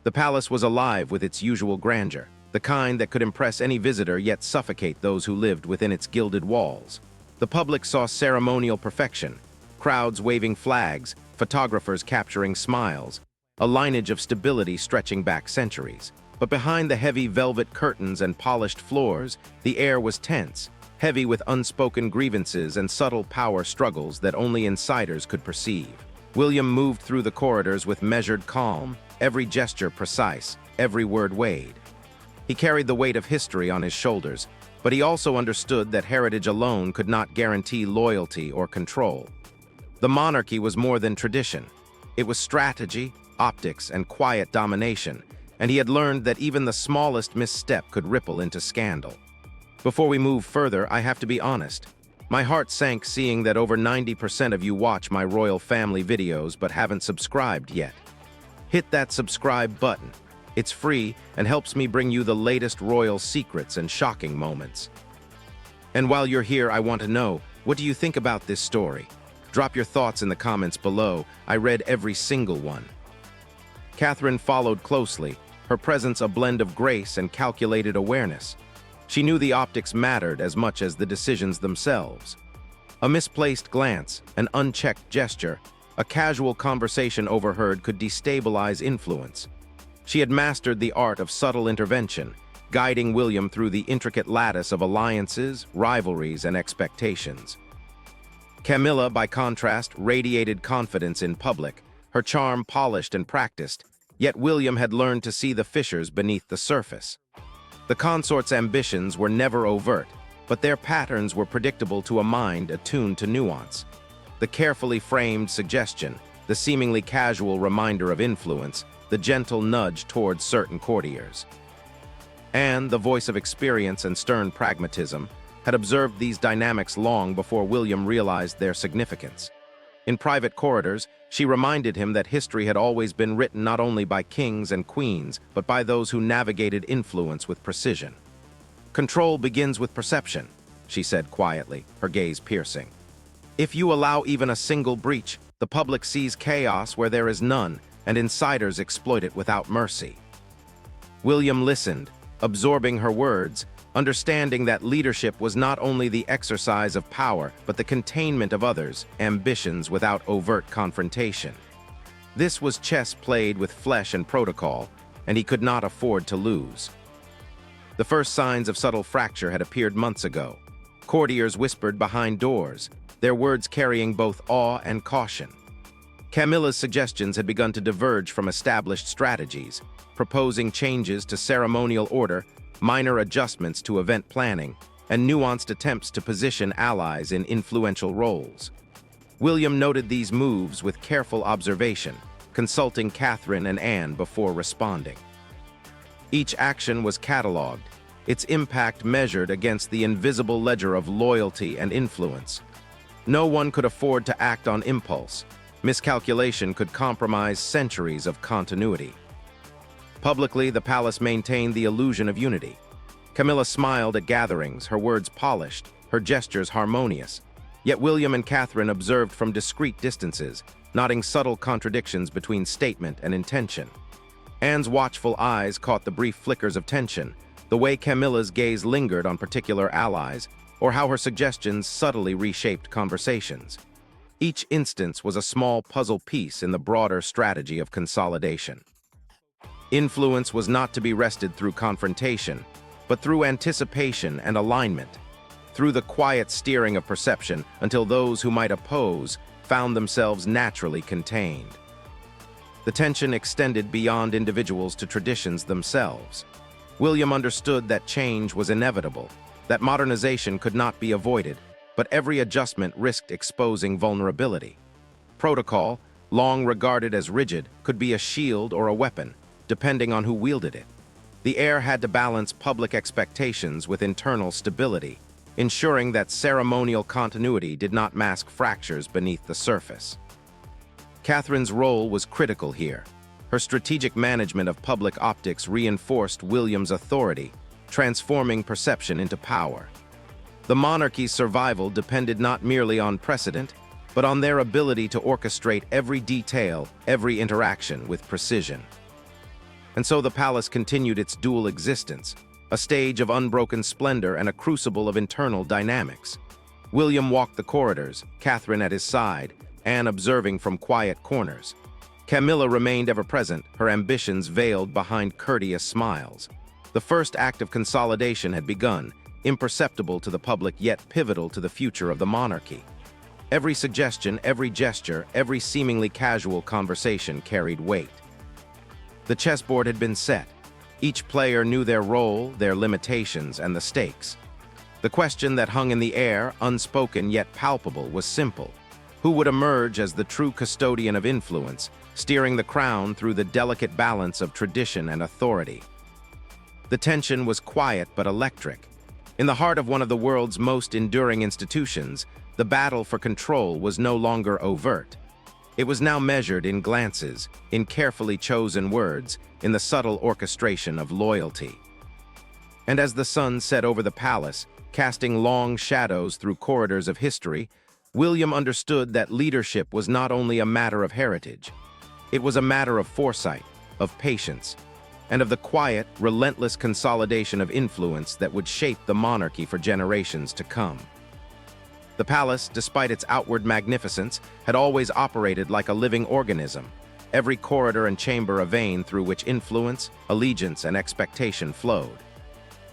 The palace was alive with its usual grandeur, the kind that could impress any visitor yet suffocate those who lived within its gilded walls. The public saw ceremonial perfection, crowds waving flags, photographers capturing smiles, a lineage of stability stretching back centuries. But behind the heavy velvet curtains and polished floors, the air was tense, heavy with unspoken grievances and subtle power struggles that only insiders could perceive. William moved through the corridors with measured calm, every gesture precise, every word weighed. He carried the weight of history on his shoulders, but he also understood that heritage alone could not guarantee loyalty or control. The monarchy was more than tradition. It was strategy, optics, and quiet domination, and he had learned that even the smallest misstep could ripple into scandal. Before we move further, I have to be honest. My heart sank seeing that over 90% of you watch my royal family videos but haven't subscribed yet. Hit that subscribe button. It's free and helps me bring you the latest royal secrets and shocking moments. And while you're here, I want to know, what do you think about this story? Drop your thoughts in the comments below. I read every single one. Catherine followed closely, her presence a blend of grace and calculated awareness. She knew the optics mattered as much as the decisions themselves. A misplaced glance, an unchecked gesture, a casual conversation overheard could destabilize influence. She had mastered the art of subtle intervention, guiding William through the intricate lattice of alliances, rivalries, and expectations. Camilla, by contrast, radiated confidence in public, her charm polished and practiced, yet William had learned to see the fissures beneath the surface. The consort's ambitions were never overt, but their patterns were predictable to a mind attuned to nuance. The carefully framed suggestion, the seemingly casual reminder of influence, the gentle nudge towards certain courtiers. Anne, the voice of experience and stern pragmatism, had observed these dynamics long before William realized their significance. In private corridors, she reminded him that history had always been written not only by kings and queens, but by those who navigated influence with precision. "Control begins with perception," she said quietly, her gaze piercing. "If you allow even a single breach, the public sees chaos where there is none, and insiders exploit it without mercy." William listened, absorbing her words, understanding that leadership was not only the exercise of power, but the containment of others' ambitions without overt confrontation. This was chess played with flesh and protocol, and he could not afford to lose. The first signs of subtle fracture had appeared months ago. Courtiers whispered behind doors, their words carrying both awe and caution. Camilla's suggestions had begun to diverge from established strategies, proposing changes to ceremonial order, minor adjustments to event planning, and nuanced attempts to position allies in influential roles. William noted these moves with careful observation, consulting Catherine and Anne before responding. Each action was catalogued, its impact measured against the invisible ledger of loyalty and influence. No one could afford to act on impulse. Miscalculation could compromise centuries of continuity. Publicly, the palace maintained the illusion of unity. Camilla smiled at gatherings, her words polished, her gestures harmonious. Yet William and Catherine observed from discreet distances, noting subtle contradictions between statement and intention. Anne's watchful eyes caught the brief flickers of tension, the way Camilla's gaze lingered on particular allies, or how her suggestions subtly reshaped conversations. Each instance was a small puzzle piece in the broader strategy of consolidation. Influence was not to be wrested through confrontation, but through anticipation and alignment, through the quiet steering of perception until those who might oppose found themselves naturally contained. The tension extended beyond individuals to traditions themselves. William understood that change was inevitable, that modernization could not be avoided, but every adjustment risked exposing vulnerability. Protocol, long regarded as rigid, could be a shield or a weapon, depending on who wielded it. The heir had to balance public expectations with internal stability, ensuring that ceremonial continuity did not mask fractures beneath the surface. Catherine's role was critical here. Her strategic management of public optics reinforced William's authority, transforming perception into power. The monarchy's survival depended not merely on precedent, but on their ability to orchestrate every detail, every interaction with precision. And so the palace continued its dual existence, a stage of unbroken splendor and a crucible of internal dynamics. William walked the corridors, Catherine at his side, Anne observing from quiet corners. Camilla remained ever present, her ambitions veiled behind courteous smiles. The first act of consolidation had begun, imperceptible to the public yet pivotal to the future of the monarchy. Every suggestion, every gesture, every seemingly casual conversation carried weight. The chessboard had been set. Each player knew their role, their limitations, and the stakes. The question that hung in the air, unspoken yet palpable, was simple. Who would emerge as the true custodian of influence, steering the crown through the delicate balance of tradition and authority? The tension was quiet but electric. In the heart of one of the world's most enduring institutions, the battle for control was no longer overt. It was now measured in glances, in carefully chosen words, in the subtle orchestration of loyalty. And as the sun set over the palace, casting long shadows through corridors of history, William understood that leadership was not only a matter of heritage. It was a matter of foresight, of patience, and of the quiet, relentless consolidation of influence that would shape the monarchy for generations to come. The palace, despite its outward magnificence, had always operated like a living organism, every corridor and chamber a vein through which influence, allegiance, and expectation flowed.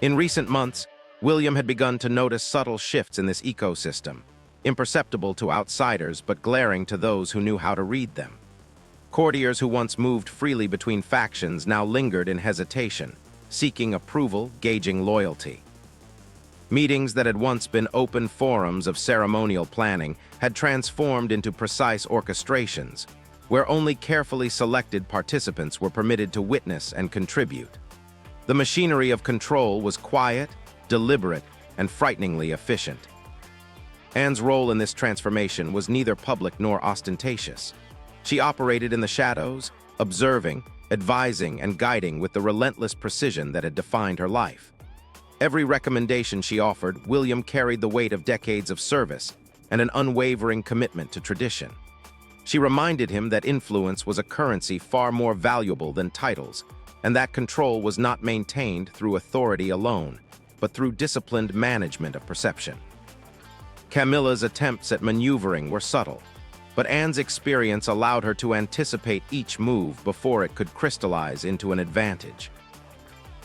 In recent months, William had begun to notice subtle shifts in this ecosystem, imperceptible to outsiders but glaring to those who knew how to read them. Courtiers who once moved freely between factions now lingered in hesitation, seeking approval, gauging loyalty. Meetings that had once been open forums of ceremonial planning had transformed into precise orchestrations, where only carefully selected participants were permitted to witness and contribute. The machinery of control was quiet, deliberate, and frighteningly efficient. Anne's role in this transformation was neither public nor ostentatious. She operated in the shadows, observing, advising, and guiding with the relentless precision that had defined her life. Every recommendation she offered, William carried the weight of decades of service and an unwavering commitment to tradition. She reminded him that influence was a currency far more valuable than titles, and that control was not maintained through authority alone, but through disciplined management of perception. Camilla's attempts at maneuvering were subtle, but Anne's experience allowed her to anticipate each move before it could crystallize into an advantage.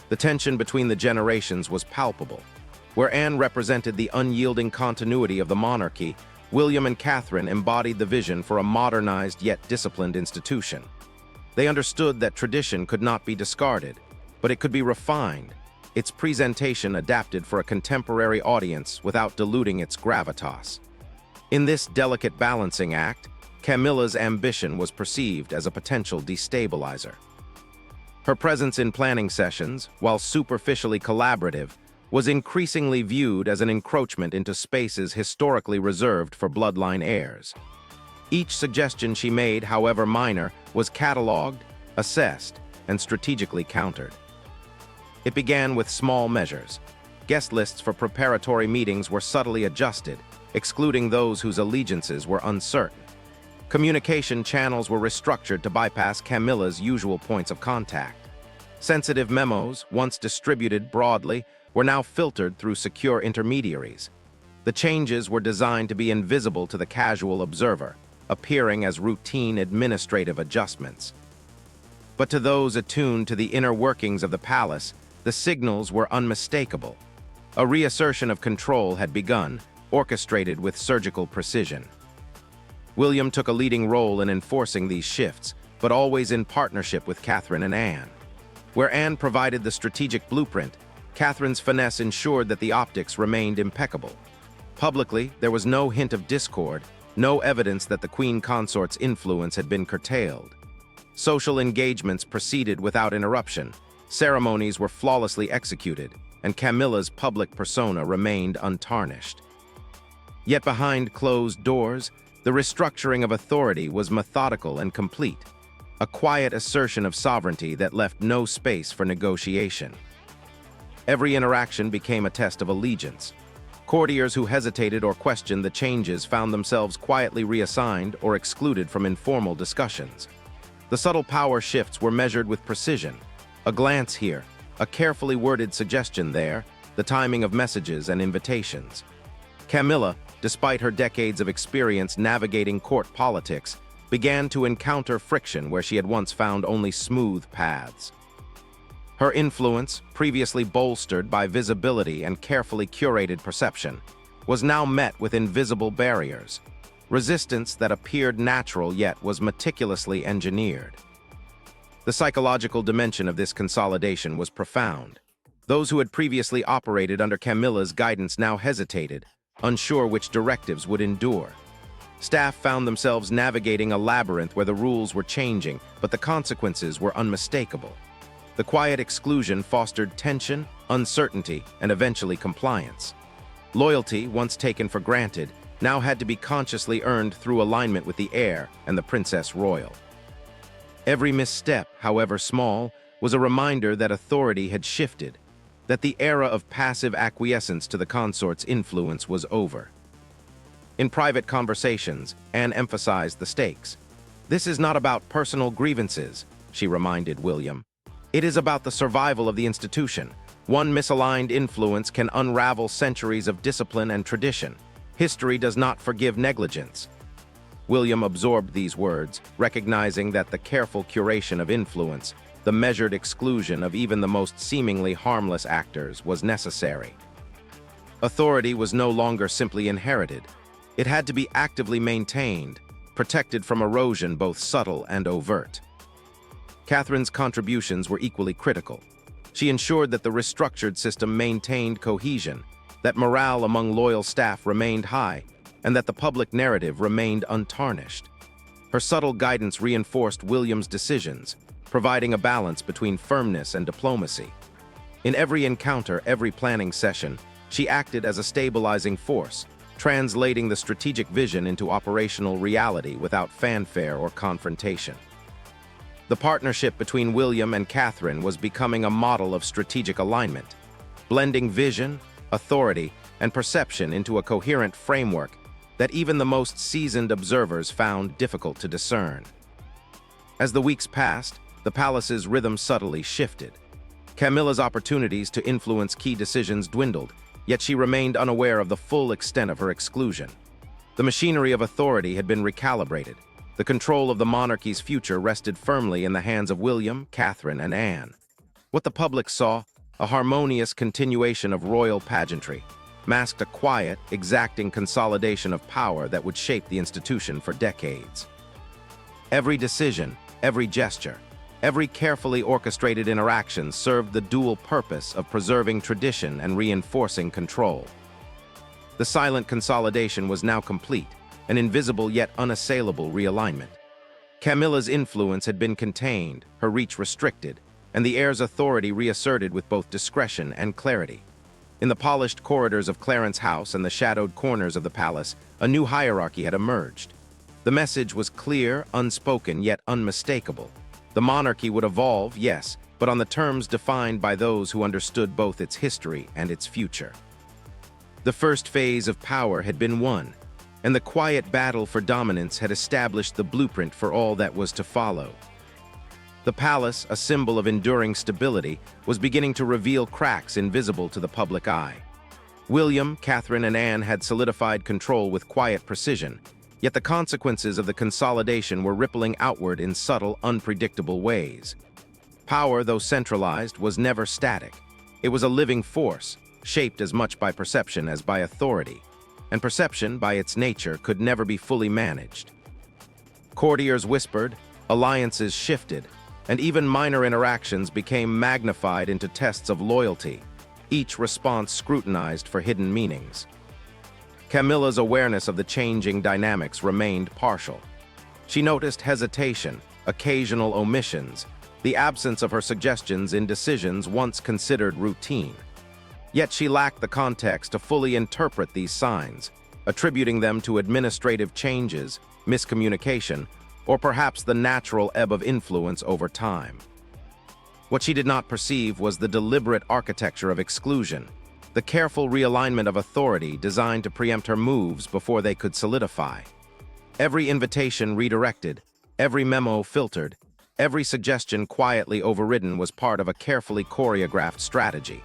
The tension between the generations was palpable. Where Anne represented the unyielding continuity of the monarchy, William and Catherine embodied the vision for a modernized yet disciplined institution. They understood that tradition could not be discarded, but it could be refined, its presentation adapted for a contemporary audience without diluting its gravitas. In this delicate balancing act, Camilla's ambition was perceived as a potential destabilizer. Her presence in planning sessions, while superficially collaborative, was increasingly viewed as an encroachment into spaces historically reserved for bloodline heirs. Each suggestion she made, however minor, was catalogued, assessed, and strategically countered. It began with small measures. Guest lists for preparatory meetings were subtly adjusted, excluding those whose allegiances were uncertain. Communication channels were restructured to bypass Camilla's usual points of contact. Sensitive memos, once distributed broadly, were now filtered through secure intermediaries. The changes were designed to be invisible to the casual observer, appearing as routine administrative adjustments. But to those attuned to the inner workings of the palace, the signals were unmistakable. A reassertion of control had begun, orchestrated with surgical precision. William took a leading role in enforcing these shifts, but always in partnership with Catherine and Anne. Where Anne provided the strategic blueprint, Catherine's finesse ensured that the optics remained impeccable. Publicly, there was no hint of discord, no evidence that the Queen Consort's influence had been curtailed. Social engagements proceeded without interruption, ceremonies were flawlessly executed, and Camilla's public persona remained untarnished. Yet behind closed doors, the restructuring of authority was methodical and complete, a quiet assertion of sovereignty that left no space for negotiation. Every interaction became a test of allegiance. Courtiers who hesitated or questioned the changes found themselves quietly reassigned or excluded from informal discussions. The subtle power shifts were measured with precision, A glance here, a carefully worded suggestion there, the timing of messages and invitations. Camilla, despite her decades of experience navigating court politics, began to encounter friction where she had once found only smooth paths. Her influence, previously bolstered by visibility and carefully curated perception, was now met with invisible barriers, resistance that appeared natural yet was meticulously engineered. The psychological dimension of this consolidation was profound. Those who had previously operated under Camilla's guidance now hesitated, unsure which directives would endure. Staff found themselves navigating a labyrinth where the rules were changing, but the consequences were unmistakable. The quiet exclusion fostered tension, uncertainty, and eventually compliance. Loyalty, once taken for granted, now had to be consciously earned through alignment with the heir and the Princess Royal. Every misstep, however small, was a reminder that authority had shifted, that the era of passive acquiescence to the consort's influence was over. In private conversations, Anne emphasized the stakes. "This is not about personal grievances," she reminded William. "It is about the survival of the institution. One misaligned influence can unravel centuries of discipline and tradition. History does not forgive negligence." William absorbed these words, recognizing that the careful curation of influence, the measured exclusion of even the most seemingly harmless actors, was necessary. Authority was no longer simply inherited. It had to be actively maintained, protected from erosion both subtle and overt. Catherine's contributions were equally critical. She ensured that the restructured system maintained cohesion, that morale among loyal staff remained high, and that the public narrative remained untarnished. Her subtle guidance reinforced William's decisions, providing a balance between firmness and diplomacy. In every encounter, every planning session, she acted as a stabilizing force, translating the strategic vision into operational reality without fanfare or confrontation. The partnership between William and Catherine was becoming a model of strategic alignment, blending vision, authority, and perception into a coherent framework that even the most seasoned observers found difficult to discern. As the weeks passed, the palace's rhythm subtly shifted. Camilla's opportunities to influence key decisions dwindled, yet she remained unaware of the full extent of her exclusion. The machinery of authority had been recalibrated. The control of the monarchy's future rested firmly in the hands of William, Catherine, and Anne. What the public saw, a harmonious continuation of royal pageantry, masked a quiet, exacting consolidation of power that would shape the institution for decades. Every decision, every gesture, every carefully orchestrated interaction served the dual purpose of preserving tradition and reinforcing control. The silent consolidation was now complete, an invisible yet unassailable realignment. Camilla's influence had been contained, her reach restricted, and the heir's authority reasserted with both discretion and clarity. In the polished corridors of Clarence House and the shadowed corners of the palace, a new hierarchy had emerged. The message was clear, unspoken, yet unmistakable. The monarchy would evolve, yes, but on the terms defined by those who understood both its history and its future. The first phase of power had been won, and the quiet battle for dominance had established the blueprint for all that was to follow. The palace, a symbol of enduring stability, was beginning to reveal cracks invisible to the public eye. William, Catherine, and Anne had solidified control with quiet precision, yet the consequences of the consolidation were rippling outward in subtle, unpredictable ways. Power, though centralized, was never static. It was a living force, shaped as much by perception as by authority, and perception, by its nature, could never be fully managed. Courtiers whispered, alliances shifted, and even minor interactions became magnified into tests of loyalty, each response scrutinized for hidden meanings. Camilla's awareness of the changing dynamics remained partial. She noticed hesitation, occasional omissions, the absence of her suggestions in decisions once considered routine. Yet she lacked the context to fully interpret these signs, attributing them to administrative changes, miscommunication, or perhaps the natural ebb of influence over time. What she did not perceive was the deliberate architecture of exclusion, the careful realignment of authority designed to preempt her moves before they could solidify. Every invitation redirected, every memo filtered, Every suggestion quietly overridden was part of a carefully choreographed strategy.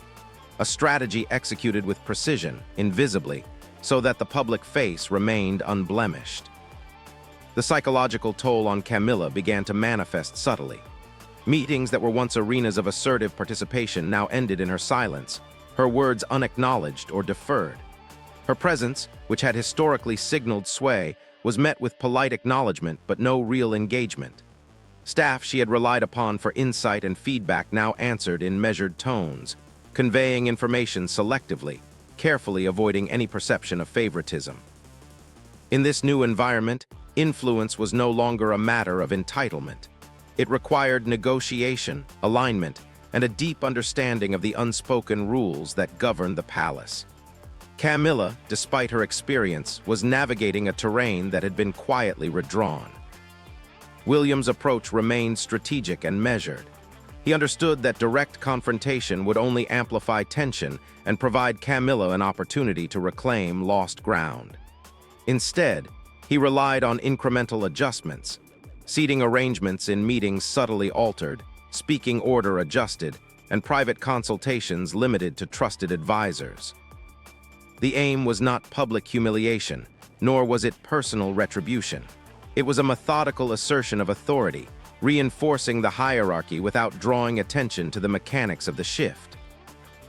A strategy executed with precision, invisibly, so that the public face remained unblemished. The psychological toll on Camilla began to manifest subtly. Meetings that were once arenas of assertive participation now ended in her silence, her words unacknowledged or deferred. Her presence, which had historically signaled sway, was met with polite acknowledgement but no real engagement. Staff she had relied upon for insight and feedback now answered in measured tones, conveying information selectively, carefully avoiding any perception of favoritism. In this new environment, influence was no longer a matter of entitlement. It required negotiation, alignment, and a deep understanding of the unspoken rules that governed the palace. Camilla, despite her experience, was navigating a terrain that had been quietly redrawn. William's approach remained strategic and measured. He understood that direct confrontation would only amplify tension and provide Camilla an opportunity to reclaim lost ground. Instead, he relied on incremental adjustments, seating arrangements in meetings subtly altered, speaking order adjusted, and private consultations limited to trusted advisors. The aim was not public humiliation, nor was it personal retribution. It was a methodical assertion of authority, reinforcing the hierarchy without drawing attention to the mechanics of the shift.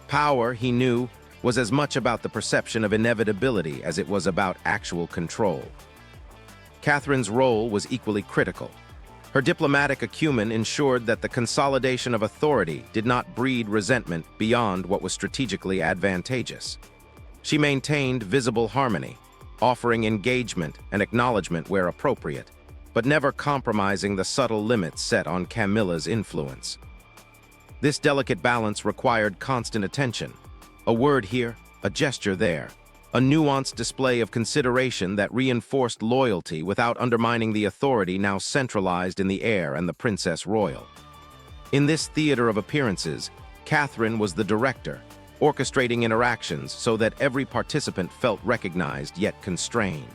Power, he knew, was as much about the perception of inevitability as it was about actual control. Catherine's role was equally critical. Her diplomatic acumen ensured that the consolidation of authority did not breed resentment beyond what was strategically advantageous. She maintained visible harmony, offering engagement and acknowledgement where appropriate, but never compromising the subtle limits set on Camilla's influence. This delicate balance required constant attention. A word here, a gesture there, a nuanced display of consideration that reinforced loyalty without undermining the authority now centralized in the heir and the princess royal. In this theater of appearances, Catherine was the director, orchestrating interactions so that every participant felt recognized yet constrained.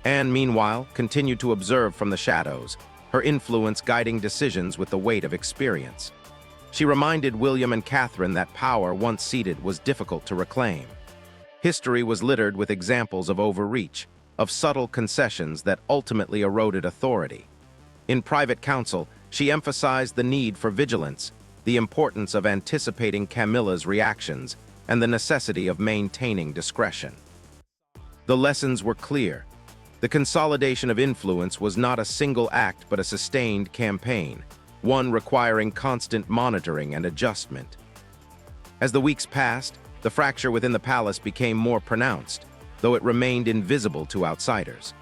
Anne, meanwhile, continued to observe from the shadows, her influence guiding decisions with the weight of experience. She reminded William and Catherine that power once ceded was difficult to reclaim. History was littered with examples of overreach, of subtle concessions that ultimately eroded authority. In private counsel, she emphasized the need for vigilance, the importance of anticipating Camilla's reactions, and the necessity of maintaining discretion. The lessons were clear. The consolidation of influence was not a single act but a sustained campaign, one requiring constant monitoring and adjustment. As the weeks passed, the fracture within the palace became more pronounced, though it remained invisible to outsiders.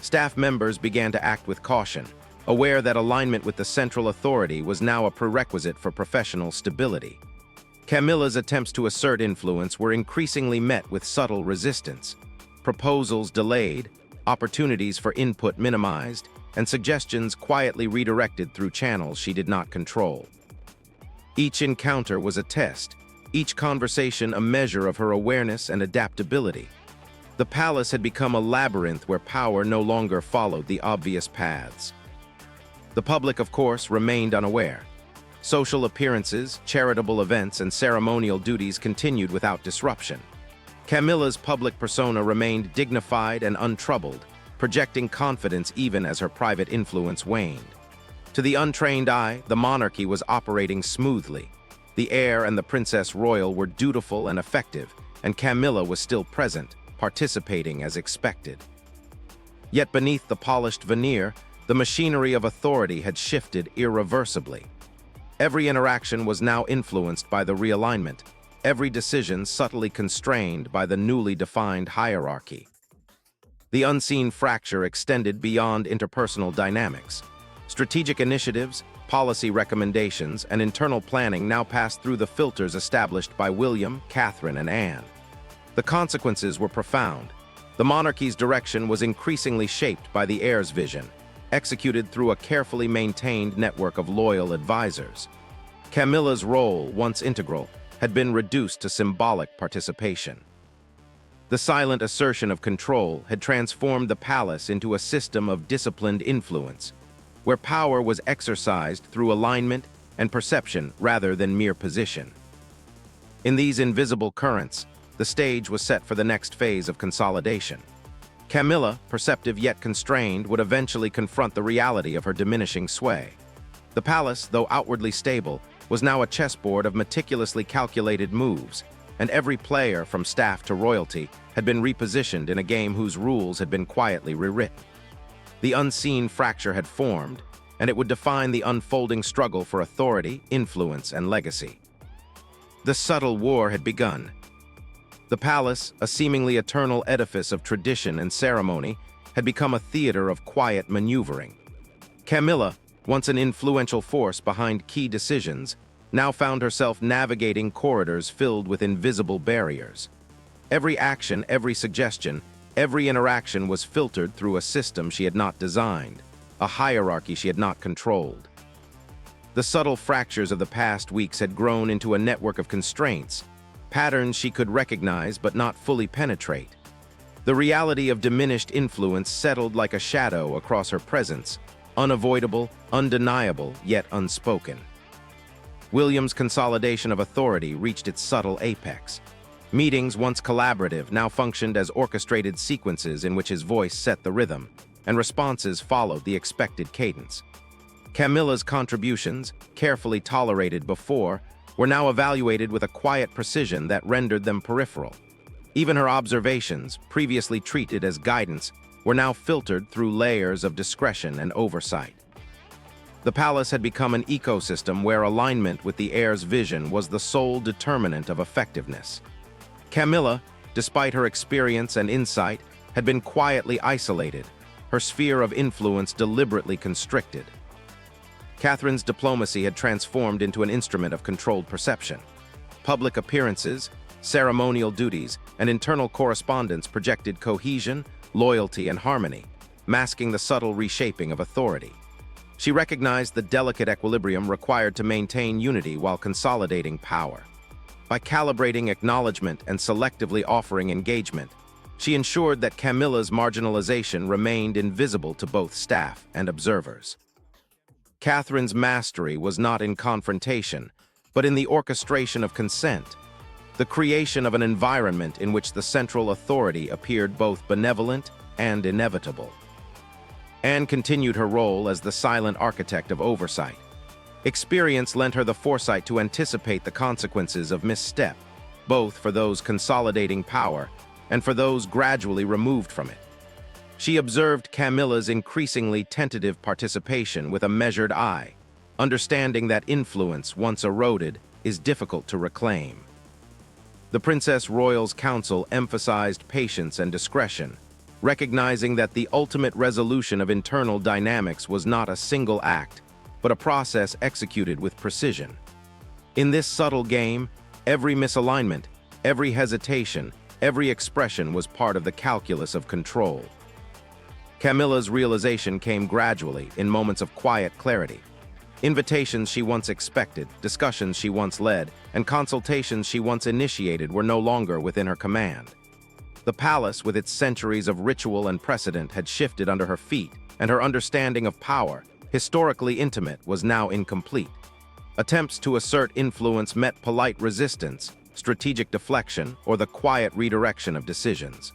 Staff members began to act with caution, aware that alignment with the central authority was now a prerequisite for professional stability. Camilla's attempts to assert influence were increasingly met with subtle resistance. Proposals delayed, opportunities for input minimized, and suggestions quietly redirected through channels she did not control. Each encounter was a test, each conversation a measure of her awareness and adaptability. The palace had become a labyrinth where power no longer followed the obvious paths. The public, of course, remained unaware. Social appearances, charitable events, and ceremonial duties continued without disruption. Camilla's public persona remained dignified and untroubled, projecting confidence even as her private influence waned. To the untrained eye, the monarchy was operating smoothly. The heir and the princess royal were dutiful and effective, and Camilla was still present, participating as expected. Yet beneath the polished veneer, the machinery of authority had shifted irreversibly. Every interaction was now influenced by the realignment, every decision subtly constrained by the newly defined hierarchy. The unseen fracture extended beyond interpersonal dynamics. Strategic initiatives, policy recommendations, and internal planning now passed through the filters established by William, Catherine, and Anne. The consequences were profound. The monarchy's direction was increasingly shaped by the heir's vision, executed through a carefully maintained network of loyal advisors. Camilla's role, once integral, had been reduced to symbolic participation. The silent assertion of control had transformed the palace into a system of disciplined influence. where power was exercised through alignment and perception rather than mere position. In these invisible currents, the stage was set for the next phase of consolidation. Camilla, perceptive yet constrained, would eventually confront the reality of her diminishing sway. The palace, though outwardly stable, was now a chessboard of meticulously calculated moves, and every player, from staff to royalty, had been repositioned in a game whose rules had been quietly rewritten. The unseen fracture had formed, and it would define the unfolding struggle for authority, influence, and legacy. The subtle war had begun. The palace, a seemingly eternal edifice of tradition and ceremony, had become a theater of quiet maneuvering. Camilla, once an influential force behind key decisions, now found herself navigating corridors filled with invisible barriers. Every action, every suggestion, every interaction was filtered through a system she had not designed, a hierarchy she had not controlled. The subtle fractures of the past weeks had grown into a network of constraints, patterns she could recognize but not fully penetrate. The reality of diminished influence settled like a shadow across her presence, unavoidable, undeniable, yet unspoken. William's consolidation of authority reached its subtle apex. Meetings, once collaborative, now functioned as orchestrated sequences in which his voice set the rhythm, and responses followed the expected cadence. Camilla's contributions, carefully tolerated before, were now evaluated with a quiet precision that rendered them peripheral. Even her observations, previously treated as guidance, were now filtered through layers of discretion and oversight. The palace had become an ecosystem where alignment with the heir's vision was the sole determinant of effectiveness. Camilla, despite her experience and insight, had been quietly isolated, her sphere of influence deliberately constricted. Catherine's diplomacy had transformed into an instrument of controlled perception. Public appearances, ceremonial duties, and internal correspondence projected cohesion, loyalty, and harmony, masking the subtle reshaping of authority. She recognized the delicate equilibrium required to maintain unity while consolidating power. By calibrating acknowledgement and selectively offering engagement, she ensured that Camilla's marginalization remained invisible to both staff and observers. Catherine's mastery was not in confrontation, but in the orchestration of consent, the creation of an environment in which the central authority appeared both benevolent and inevitable. Anne continued her role as the silent architect of oversight. Experience lent her the foresight to anticipate the consequences of misstep, both for those consolidating power and for those gradually removed from it. She observed Camilla's increasingly tentative participation with a measured eye, understanding that influence, once eroded, is difficult to reclaim. The Princess Royal's council emphasized patience and discretion, recognizing that the ultimate resolution of internal dynamics was not a single act, but a process executed with precision. In this subtle game, every misalignment, every hesitation, every expression was part of the calculus of control. Camilla's realization came gradually, in moments of quiet clarity. Invitations she once expected, discussions she once led, and consultations she once initiated were no longer within her command. The palace, with its centuries of ritual and precedent, had shifted under her feet, and her understanding of power, historically intimate, was now incomplete. Attempts to assert influence met polite resistance, strategic deflection, or the quiet redirection of decisions.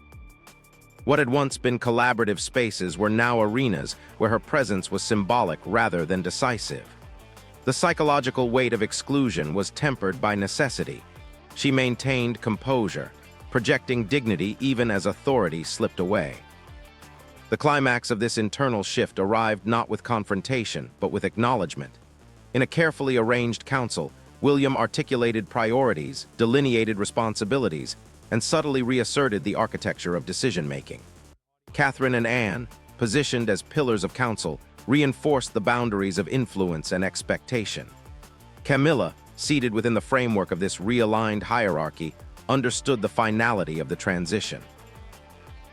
What had once been collaborative spaces were now arenas where her presence was symbolic rather than decisive. The psychological weight of exclusion was tempered by necessity. She maintained composure, projecting dignity even as authority slipped away. The climax of this internal shift arrived not with confrontation, but with acknowledgement. In a carefully arranged council, William articulated priorities, delineated responsibilities, and subtly reasserted the architecture of decision-making. Catherine and Anne, positioned as pillars of counsel, reinforced the boundaries of influence and expectation. Camilla, seated within the framework of this realigned hierarchy, understood the finality of the transition.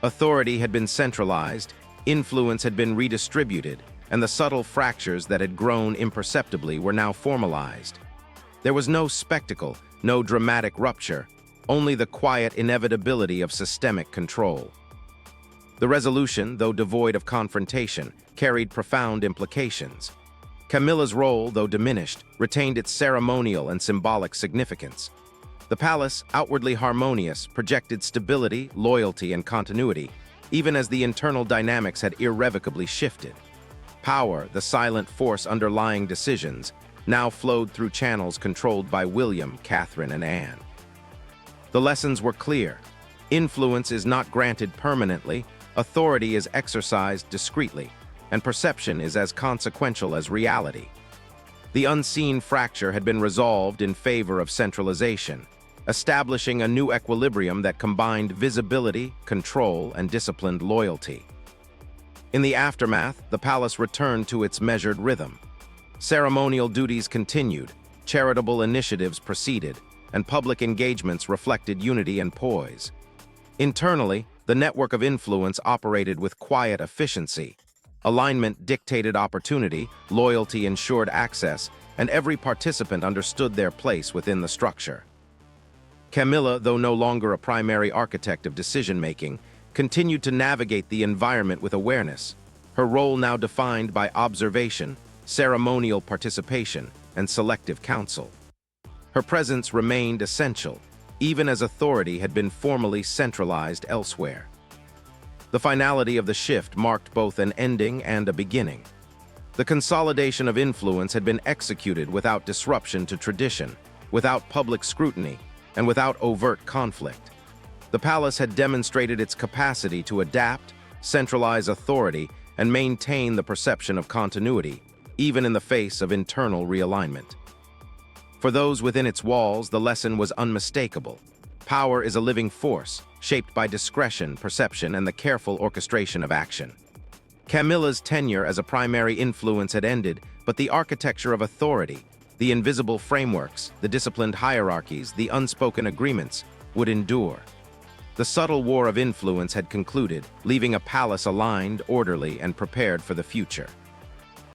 Authority had been centralized, influence had been redistributed, and the subtle fractures that had grown imperceptibly were now formalized. There was no spectacle, no dramatic rupture, only the quiet inevitability of systemic control. The resolution, though devoid of confrontation, carried profound implications. Camilla's role, though diminished, retained its ceremonial and symbolic significance. The palace, outwardly harmonious, projected stability, loyalty, and continuity, even as the internal dynamics had irrevocably shifted. Power, the silent force underlying decisions, now flowed through channels controlled by William, Catherine, and Anne. The lessons were clear. Influence is not granted permanently, authority is exercised discreetly, and perception is as consequential as reality. The unseen fracture had been resolved in favor of centralization, establishing a new equilibrium that combined visibility, control, and disciplined loyalty. In the aftermath, the palace returned to its measured rhythm. Ceremonial duties continued, charitable initiatives proceeded, and public engagements reflected unity and poise. Internally, the network of influence operated with quiet efficiency. Alignment dictated opportunity, loyalty ensured access, and every participant understood their place within the structure. Camilla, though no longer a primary architect of decision-making, continued to navigate the environment with awareness, her role now defined by observation, ceremonial participation, and selective counsel. Her presence remained essential, even as authority had been formally centralized elsewhere. The finality of the shift marked both an ending and a beginning. The consolidation of influence had been executed without disruption to tradition, without public scrutiny, and without overt conflict. The palace had demonstrated its capacity to adapt, centralize authority, and maintain the perception of continuity, even in the face of internal realignment. For those within its walls, the lesson was unmistakable. Power is a living force, shaped by discretion, perception, and the careful orchestration of action. Camilla's tenure as a primary influence had ended, but the architecture of authority, the invisible frameworks, the disciplined hierarchies, the unspoken agreements, would endure. The subtle war of influence had concluded, leaving a palace aligned, orderly, and prepared for the future.